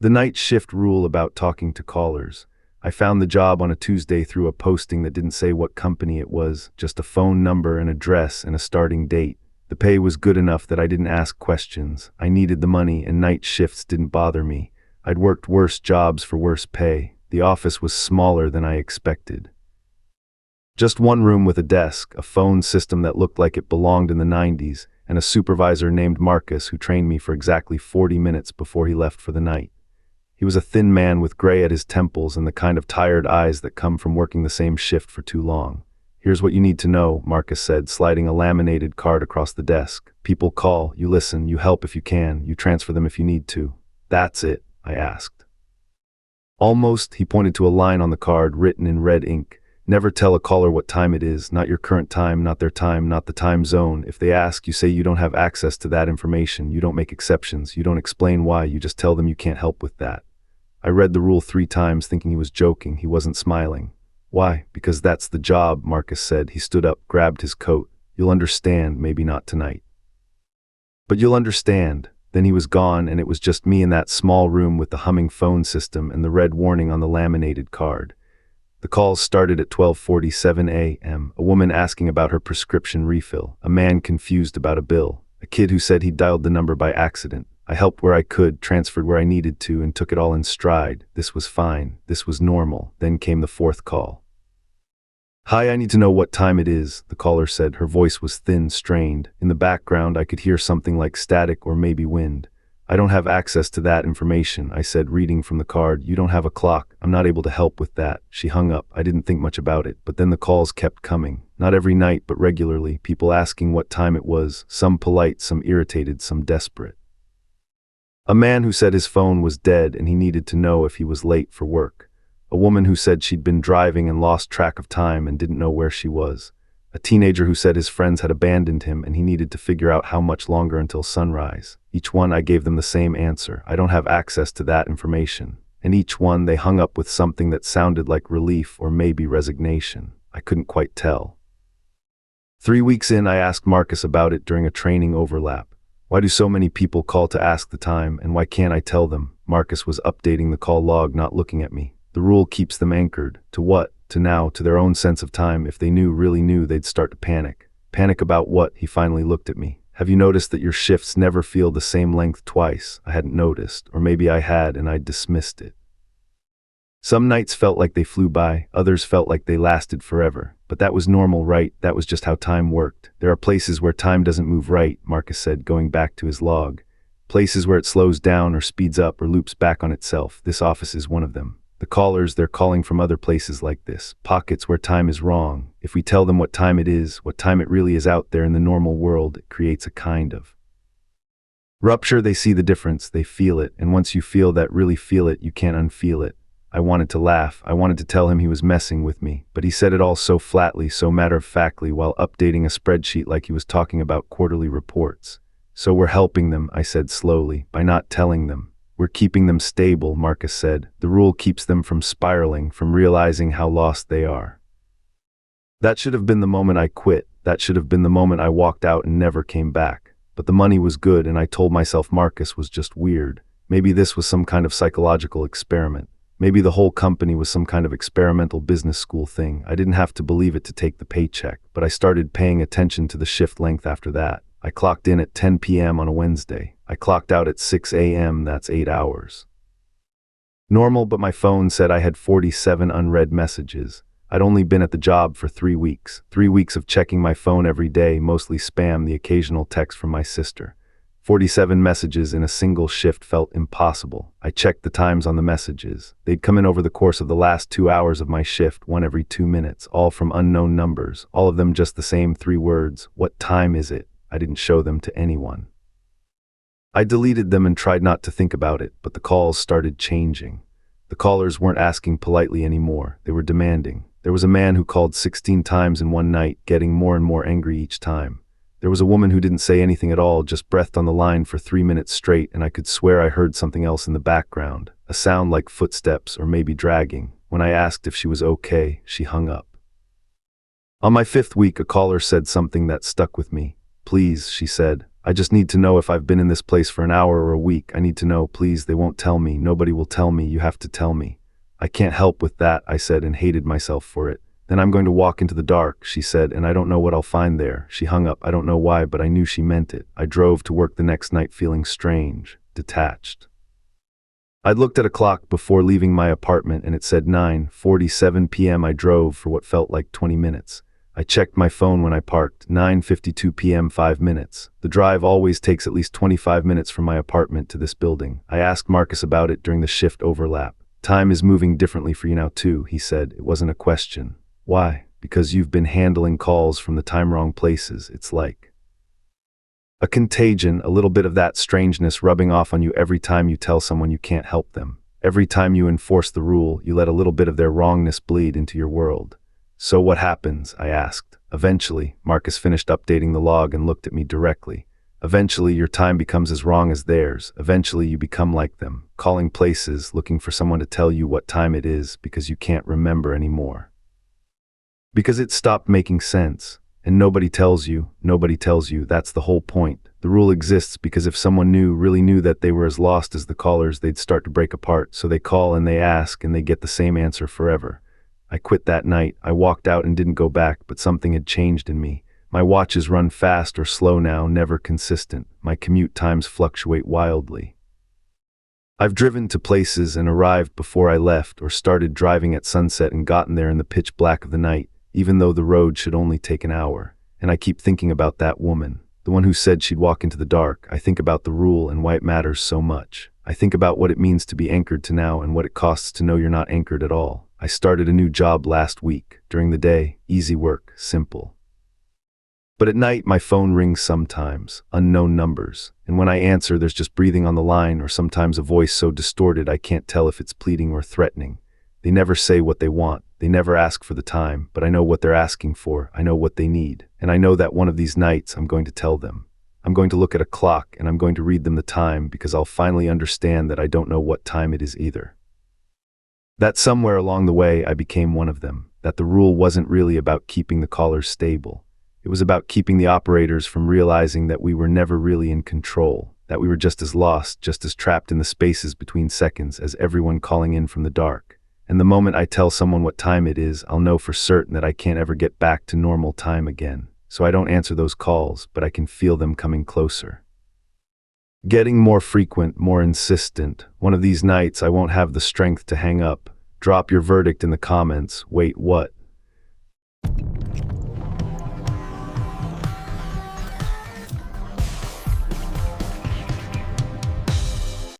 The night shift rule about talking to callers. I found the job on a Tuesday through a posting that didn't say what company it was, just a phone number, an address, and a starting date. The pay was good enough that I didn't ask questions. I needed the money, and night shifts didn't bother me. I'd worked worse jobs for worse pay. The office was smaller than I expected. Just one room with a desk, a phone system that looked like it belonged in the 90s, and a supervisor named Marcus who trained me for exactly 40 minutes before he left for the night. He was a thin man with gray at his temples and the kind of tired eyes that come from working the same shift for too long. "Here's what you need to know," Marcus said, sliding a laminated card across the desk. "People call, you listen, you help if you can, you transfer them if you need to." "That's it?" I asked. "Almost," he pointed to a line on the card written in red ink. "Never tell a caller what time it is, not your current time, not their time, not the time zone. If they ask, you say you don't have access to that information. You don't make exceptions, you don't explain why, you just tell them you can't help with that." I read the rule 3 times thinking he was joking. He wasn't smiling. "Why?" "Because that's the job," Marcus said. He stood up, grabbed his coat. "You'll understand, maybe not tonight. But you'll understand." Then he was gone, and it was just me in that small room with the humming phone system and the red warning on the laminated card. The calls started at 12:47 a.m., a woman asking about her prescription refill, a man confused about a bill, a kid who said he dialed the number by accident. I helped where I could, transferred where I needed to, and took it all in stride. This was fine. This was normal. Then came the 4th call. "Hi, I need to know what time it is," the caller said. Her voice was thin, strained. In the background, I could hear something like static or maybe wind. "I don't have access to that information," I said, reading from the card. "You don't have a clock. I'm not able to help with that." She hung up. I didn't think much about it, but then the calls kept coming. Not every night, but regularly. People asking what time it was, some polite, some irritated, some desperate. A man who said his phone was dead and he needed to know if he was late for work. A woman who said she'd been driving and lost track of time and didn't know where she was. A teenager who said his friends had abandoned him and he needed to figure out how much longer until sunrise. Each one I gave them the same answer: "I don't have access to that information." And each one they hung up with something that sounded like relief or maybe resignation. I couldn't quite tell. 3 weeks in, I asked Marcus about it during a training overlap. "Why do so many people call to ask the time, and why can't I tell them?" Marcus was updating the call log, not looking at me. "The rule keeps them anchored." To what? To now, to their own sense of time. If they knew, really knew, they'd start to panic. "Panic about what?" He finally looked at me. "Have you noticed that your shifts never feel the same length twice?" I hadn't noticed, or maybe I had and I'd dismissed it. Some nights felt like they flew by, others felt like they lasted forever. But that was normal, right? That was just how time worked. "There are places where time doesn't move right," Marcus said, going back to his log. "Places where it slows down or speeds up or loops back on itself. This office is one of them. The callers, they're calling from other places like this. Pockets where time is wrong. If we tell them what time it is, what time it really is out there in the normal world, it creates a kind of rupture. They see the difference, they feel it, and once you feel that, really feel it, you can't unfeel it." I wanted to laugh. I wanted to tell him he was messing with me, but he said it all so flatly, so matter-of-factly, while updating a spreadsheet like he was talking about quarterly reports. "So we're helping them," I said slowly, "by not telling them. We're keeping them stable," Marcus said. "The rule keeps them from spiraling, from realizing how lost they are." That should have been the moment I quit. That should have been the moment I walked out and never came back. But the money was good, and I told myself Marcus was just weird. Maybe this was some kind of psychological experiment. Maybe the whole company was some kind of experimental business school thing. I didn't have to believe it to take the paycheck, but I started paying attention to the shift length after that. I clocked in at 10 p.m. on a Wednesday. I clocked out at 6 a.m. That's 8 hours. Normal, but my phone said I had 47 unread messages. I'd only been at the job for 3 weeks. 3 weeks of checking my phone every day, mostly spam, the occasional text from my sister. 47 messages in a single shift felt impossible. I checked the times on the messages. They'd come in over the course of the last 2 hours of my shift, one every 2 minutes, all from unknown numbers, all of them just the same 3 words. "What time is it?" I didn't show them to anyone. I deleted them and tried not to think about it, but the calls started changing. The callers weren't asking politely anymore. They were demanding. There was a man who called 16 times in one night, getting more and more angry each time. There was a woman who didn't say anything at all, just breathed on the line for 3 minutes straight, and I could swear I heard something else in the background, a sound like footsteps or maybe dragging. When I asked if she was okay, she hung up. On my 5th week, a caller said something that stuck with me. "Please," she said, I just need to know if I've been in this place for an hour or a week. I need to know, please. They won't tell me. Nobody will tell me. You have to tell me. I can't help with that, I said, and hated myself for it. Then I'm going to walk into the dark, she said, and I don't know what I'll find there. She hung up. I don't know why, but I knew she meant it. I drove to work the next night feeling strange, detached. I looked at a clock before leaving my apartment and it said 9:47 p.m. I drove for what felt like 20 minutes. I checked my phone when I parked, 9:52 p.m. 5 minutes. The drive always takes at least 25 minutes from my apartment to this building. I asked Marcus about it during the shift overlap. Time is moving differently for you now too, he said. It wasn't a question. Why? Because you've been handling calls from the time wrong places. It's like a contagion, a little bit of that strangeness rubbing off on you every time you tell someone you can't help them. Every time you enforce the rule, you let a little bit of their wrongness bleed into your world. So what happens? I asked. Eventually, Marcus finished updating the log and looked at me directly. Eventually, your time becomes as wrong as theirs. Eventually, you become like them, calling places, looking for someone to tell you what time it is because you can't remember anymore. Because it stopped making sense. And nobody tells you, that's the whole point. The rule exists because if someone really knew that they were as lost as the callers, they'd start to break apart. So they call and they ask and they get the same answer forever. I quit that night. I walked out and didn't go back, but something had changed in me. My watches run fast or slow now, never consistent. My commute times fluctuate wildly. I've driven to places and arrived before I left, or started driving at sunset and gotten there in the pitch black of the night, even though the road should only take an hour. And I keep thinking about that woman, the one who said she'd walk into the dark. I think about the rule and why it matters so much. I think about what it means to be anchored to now and what it costs to know you're not anchored at all. I started a new job last week. During the day, easy work, simple. But at night, my phone rings sometimes, unknown numbers. And when I answer, there's just breathing on the line, or sometimes a voice so distorted I can't tell if it's pleading or threatening. They never say what they want. They never ask for the time, but I know what they're asking for. I know what they need. And I know that one of these nights I'm going to tell them. I'm going to look at a clock and I'm going to read them the time, because I'll finally understand that I don't know what time it is either. That somewhere along the way I became one of them. That the rule wasn't really about keeping the callers stable. It was about keeping the operators from realizing that we were never really in control, that we were just as lost, just as trapped in the spaces between seconds as everyone calling in from the dark. And the moment I tell someone what time it is, I'll know for certain that I can't ever get back to normal time again. So I don't answer those calls, but I can feel them coming closer. Getting more frequent, more insistent. One of these nights I won't have the strength to hang up. Drop your verdict in the comments. Wait, what?